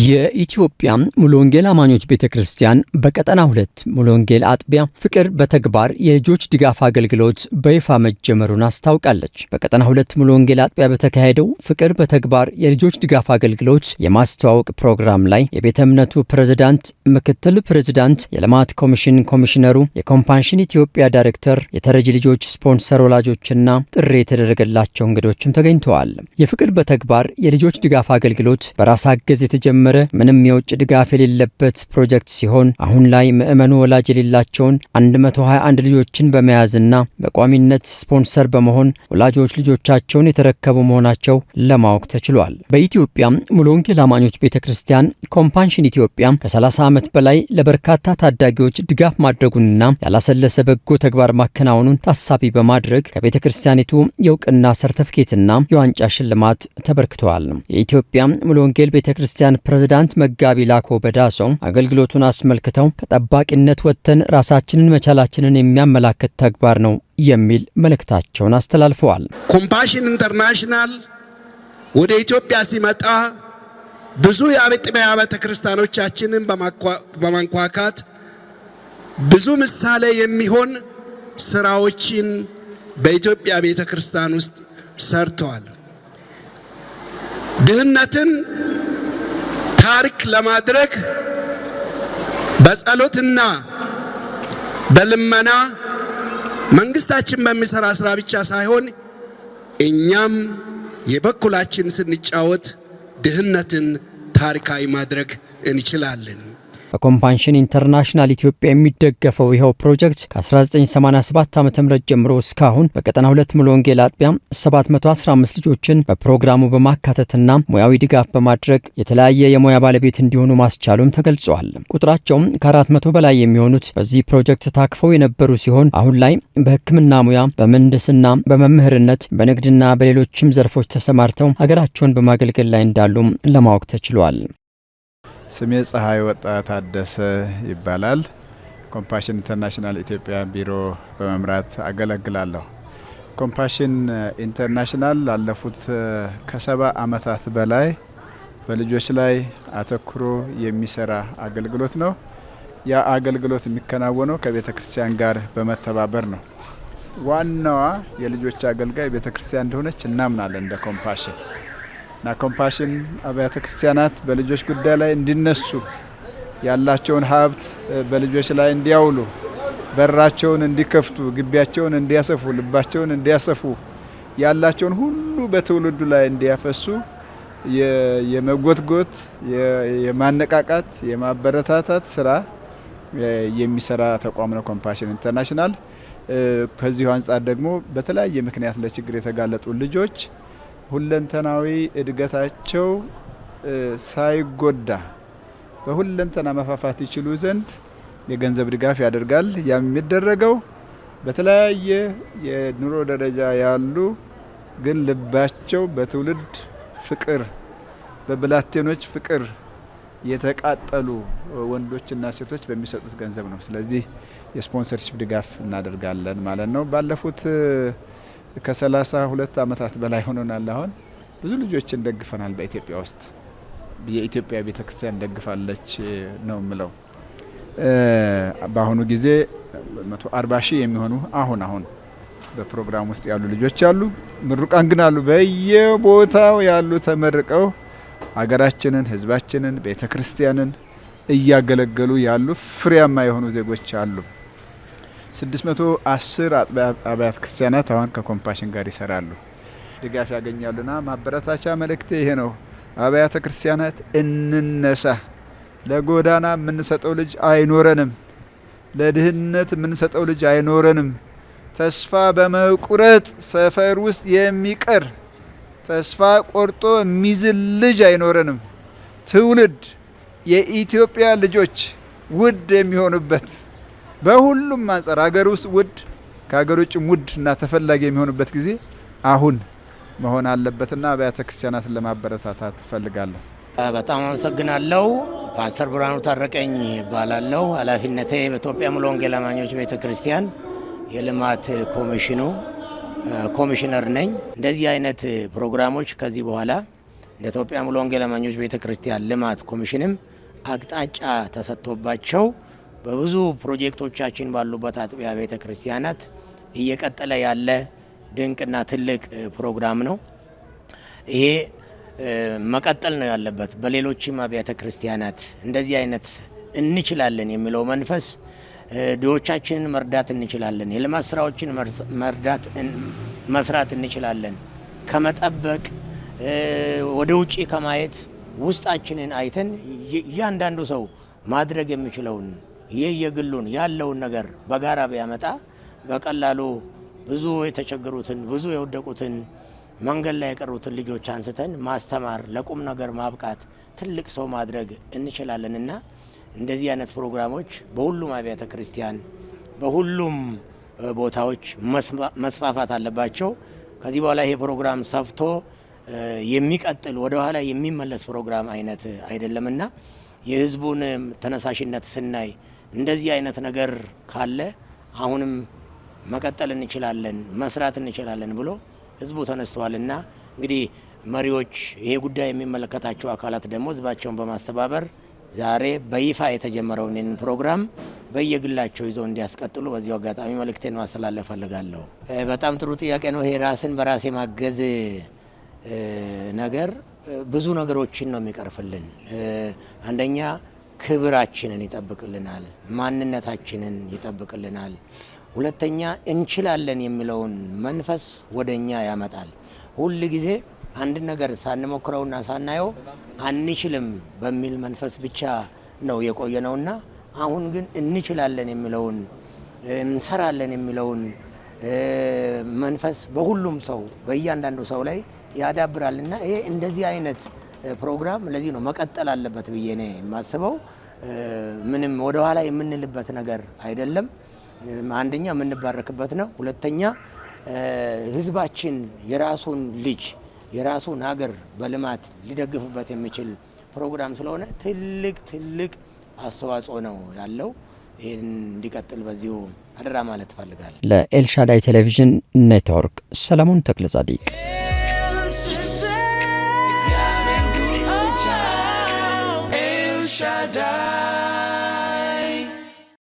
የኢትዮጵያ ሙሉ ወንጌል አማኞች ቤተክርስቲያን በቀጠና 2 ሙሉ ወንጌል አጥቢያ ፍቅር በተግባር የልጆች ድጋፍ አገልግሎት በይፋ መጀመሩን አስታውቃለች። በቀጠና 2 ሙሉ ወንጌል አጥቢያ በተካሄደው ፍቅር በተግባር የልጆች ድጋፍ አገልግሎት የማስተዋወቅ ፕሮግራም ላይ የቤተ እምነቱ ፕሬዝዳንት፣ ምክትል ፕሬዝዳንት፣ የልማት ኮሚሽን ኮሚሽነሩ፣ የኮምፓሽን ኢትዮጵያ ዳይሬክተር፣ የተረጂ ልጆች ስፖንሰር ወላጆችና ጥሪ የተደረገላቸው እንግዶችም ተገኝተዋል። የፍቅር በተግባር የልጆች ድጋፍ አገልግሎት በራስ አገዝ የተጀመረ ምንም የውጭ ድጋፍ የሌለበት ፕሮጀክት ሲሆን አሁን ላይ ምእመኑ ወላጅ የሌላቸውን 121 ልጆችን በመያዝና በቋሚነት ስፖንሰር በመሆን ወላጆች ልጆቻቸውን የተረከቡ መሆናቸው ለማወቅ ተችሏል። በኢትዮጵያ ሙሉ ወንጌል አማኞች ቤተክርስቲያን ኮምፓሽን ኢትዮጵያ ከ30 ዓመት በላይ ለበርካታ ታዳጊዎች ድጋፍ ማድረጉንና ያላሰለሰ በጎ ተግባር ማከናወኑን ታሳቢ በማድረግ ከቤተክርስቲያኒቱ የእውቅና ሰርተፊኬትና የዋንጫ ሽልማት ተበርክተዋል። የኢትዮጵያ ሙሉ ወንጌል ቤተክርስቲያን ፕሬዝዳንት መጋቢ ላኮ በዳሶ አገልግሎቱን አስመልክተው ከጠባቂነት ወጥተን ራሳችንን መቻላችንን የሚያመላክት ተግባር ነው የሚል መልእክታቸውን አስተላልፈዋል። ኮምፓሽን ኢንተርናሽናል ወደ ኢትዮጵያ ሲመጣ ብዙ የአጥቢያ ቤተክርስቲያኖቻችንን በማንኳካት ብዙ ምሳሌ የሚሆን ስራዎችን በኢትዮጵያ ቤተክርስቲያን ውስጥ ሰርተዋል። ድህነትን ታሪክ ለማድረግ በጸሎትና በልመና መንግስታችን በሚሰራ ስራ ብቻ ሳይሆን እኛም የበኩላችን ስንጫወት ድህነትን ታሪካዊ ማድረግ እንችላለን። በኮምፓሽን ኢንተርናሽናል ኢትዮጵያ የሚደገፈው ይኸው ፕሮጀክት ከ1987 ዓ.ም ጀምሮ እስካሁን በቀጠና 2 ሙሉ ወንጌል አጥቢያ 715 ልጆችን በፕሮግራሙ በማካተትና ሙያዊ ድጋፍ በማድረግ የተለያየ የሙያ ባለቤት እንዲሆኑ ማስቻሉም ተገልጿል። ቁጥራቸውም ከ400 በላይ የሚሆኑት በዚህ ፕሮጀክት ታቅፈው የነበሩ ሲሆን አሁን ላይ በሕክምና ሙያ፣ በምህንድስና፣ በመምህርነት፣ በንግድና በሌሎችም ዘርፎች ተሰማርተው ሀገራቸውን በማገልገል ላይ እንዳሉም ለማወቅ ተችሏል። ስሜ ፀሐይ ወጣ ታደሰ ይባላል። ኮምፓሽን ኢንተርናሽናል ኢትዮጵያ ቢሮ በመምራት አገለግላለሁ። ኮምፓሽን ኢንተርናሽናል ላለፉት ከ70 ዓመታት በላይ በልጆች ላይ አተኩሮ የሚሰራ አገልግሎት ነው። ያ አገልግሎት የሚከናወነው ከቤተ ክርስቲያን ጋር በመተባበር ነው። ዋናዋ የልጆች አገልጋይ ቤተ ክርስቲያን እንደሆነች እናምናለን እንደ ኮምፓሽን እና ኮምፓሽን አብያተ ክርስቲያናት በልጆች ጉዳይ ላይ እንዲነሱ ያላቸውን ሀብት በልጆች ላይ እንዲያውሉ በራቸውን እንዲከፍቱ ግቢያቸውን እንዲያሰፉ ልባቸውን እንዲያሰፉ ያላቸውን ሁሉ በትውልዱ ላይ እንዲያፈሱ የመጎትጎት የማነቃቃት የማበረታታት ስራ የሚሰራ ተቋም ነው ኮምፓሽን ኢንተርናሽናል። ከዚሁ አንጻር ደግሞ በተለያየ ምክንያት ለችግር የተጋለጡ ልጆች ሁለንተናዊ እድገታቸው ሳይጎዳ በሁለንተና መፋፋት ይችሉ ዘንድ የገንዘብ ድጋፍ ያደርጋል። ያም የሚደረገው በተለያየ የኑሮ ደረጃ ያሉ ግን ልባቸው በትውልድ ፍቅር በብላቴኖች ፍቅር የተቃጠሉ ወንዶችና ሴቶች በሚሰጡት ገንዘብ ነው። ስለዚህ የስፖንሰርሺፕ ድጋፍ እናደርጋለን ማለት ነው። ባለፉት ከ32 ዓመታት በላይ ሆኖናል። አሁን ብዙ ልጆችን ደግፈናል። በኢትዮጵያ ውስጥ የኢትዮጵያ ቤተክርስቲያን ደግፋለች ነው ምለው። በአሁኑ ጊዜ 140 ሺህ የሚሆኑ አሁን በፕሮግራም ውስጥ ያሉ ልጆች አሉ። ምሩቃን ግን አሉ። በየቦታው ያሉ ተመርቀው ሀገራችንን፣ ህዝባችንን፣ ቤተክርስቲያንን እያገለገሉ ያሉ ፍሬያማ የሆኑ ዜጎች አሉ። 610 አብያተ ክርስቲያናት አሁን ከኮምፓሽን ጋር ይሰራሉ፣ ድጋፍ ያገኛሉና ማበረታቻ መልእክቴ ይሄ ነው። አብያተ ክርስቲያናት እንነሳ። ለጎዳና የምንሰጠው ልጅ አይኖረንም፣ ለድህነት የምንሰጠው ልጅ አይኖረንም። ተስፋ በመቁረጥ ሰፈር ውስጥ የሚቀር ተስፋ ቆርጦ የሚዝል ልጅ አይኖረንም። ትውልድ የኢትዮጵያ ልጆች ውድ የሚሆኑበት በሁሉም አንጻር ሀገር ውስጥ ውድ ከሀገር ውጭ ውድ እና ተፈላጊ የሚሆኑበት ጊዜ አሁን መሆን አለበትና አብያተ ክርስቲያናትን ለማበረታታት እፈልጋለሁ። በጣም አመሰግናለሁ። ፓስተር ብርሃኑ ታረቀኝ ይባላለሁ። ኃላፊነቴ በኢትዮጵያ ሙሉ ወንጌል አማኞች ቤተክርስቲያን የልማት ኮሚሽኑ ኮሚሽነር ነኝ። እንደዚህ አይነት ፕሮግራሞች ከዚህ በኋላ እንደ ኢትዮጵያ ሙሉ ወንጌል አማኞች ቤተክርስቲያን ልማት ኮሚሽንም አቅጣጫ ተሰጥቶባቸው በብዙ ፕሮጀክቶቻችን ባሉበት አጥቢያ ቤተክርስቲያናት እየቀጠለ ያለ ድንቅና ትልቅ ፕሮግራም ነው። ይሄ መቀጠል ነው ያለበት። በሌሎችም አብያተ ክርስቲያናት እንደዚህ አይነት እንችላለን የሚለው መንፈስ ድሆቻችንን መርዳት እንችላለን፣ የልማት ስራዎችን መስራት እንችላለን ከመጠበቅ ወደ ውጪ ከማየት ውስጣችንን አይተን እያንዳንዱ ሰው ማድረግ የሚችለውን የየግሉን ያለውን ነገር በጋራ ቢያመጣ በቀላሉ ብዙ የተቸገሩትን ብዙ የወደቁትን መንገድ ላይ የቀሩትን ልጆች አንስተን ማስተማር ለቁም ነገር ማብቃት ትልቅ ሰው ማድረግ እንችላለንና እንደዚህ አይነት ፕሮግራሞች በሁሉም አብያተ ክርስቲያን በሁሉም ቦታዎች መስፋፋት አለባቸው። ከዚህ በኋላ ይሄ ፕሮግራም ሰፍቶ የሚቀጥል ወደ ኋላ የሚመለስ ፕሮግራም አይነት አይደለምና የህዝቡን ተነሳሽነት ስናይ እንደዚህ አይነት ነገር ካለ አሁንም መቀጠል እንችላለን መስራት እንችላለን ብሎ ህዝቡ ተነስተዋልና እንግዲህ መሪዎች ይሄ ጉዳይ የሚመለከታቸው አካላት ደግሞ ህዝባቸውን በማስተባበር ዛሬ በይፋ የተጀመረውን ፕሮግራም በየግላቸው ይዘው እንዲያስቀጥሉ በዚሁ አጋጣሚ መልእክቴን ማስተላለፍ ፈልጋለሁ። በጣም ጥሩ ጥያቄ ነው። ይሄ ራስን በራስ ማገዝ ነገር ብዙ ነገሮችን ነው የሚቀርፍልን። አንደኛ ክብራችንን ይጠብቅልናል፣ ማንነታችንን ይጠብቅልናል። ሁለተኛ እንችላለን የሚለውን መንፈስ ወደኛ ያመጣል። ሁል ጊዜ አንድ ነገር ሳንሞክረውና ሳናየው አንችልም በሚል መንፈስ ብቻ ነው የቆየነውና አሁን ግን እንችላለን የሚለውን እንሰራለን የሚለውን መንፈስ በሁሉም ሰው በእያንዳንዱ ሰው ላይ ያዳብራልና ይሄ እንደዚህ አይነት ፕሮግራም ለዚህ ነው መቀጠል አለበት ብዬ ነው የማስበው። ምንም ወደ ኋላ የምንልበት ነገር አይደለም። አንደኛ የምንባረክበት ነው። ሁለተኛ ህዝባችን የራሱን ልጅ የራሱን ሀገር በልማት ሊደግፍበት የሚችል ፕሮግራም ስለሆነ ትልቅ አስተዋጽኦ ነው ያለው። ይህን እንዲቀጥል በዚሁ አደራ ማለት እፈልጋለሁ። ለኤልሻዳይ ቴሌቪዥን ኔትወርክ ሰለሞን ተክለጻዲቅ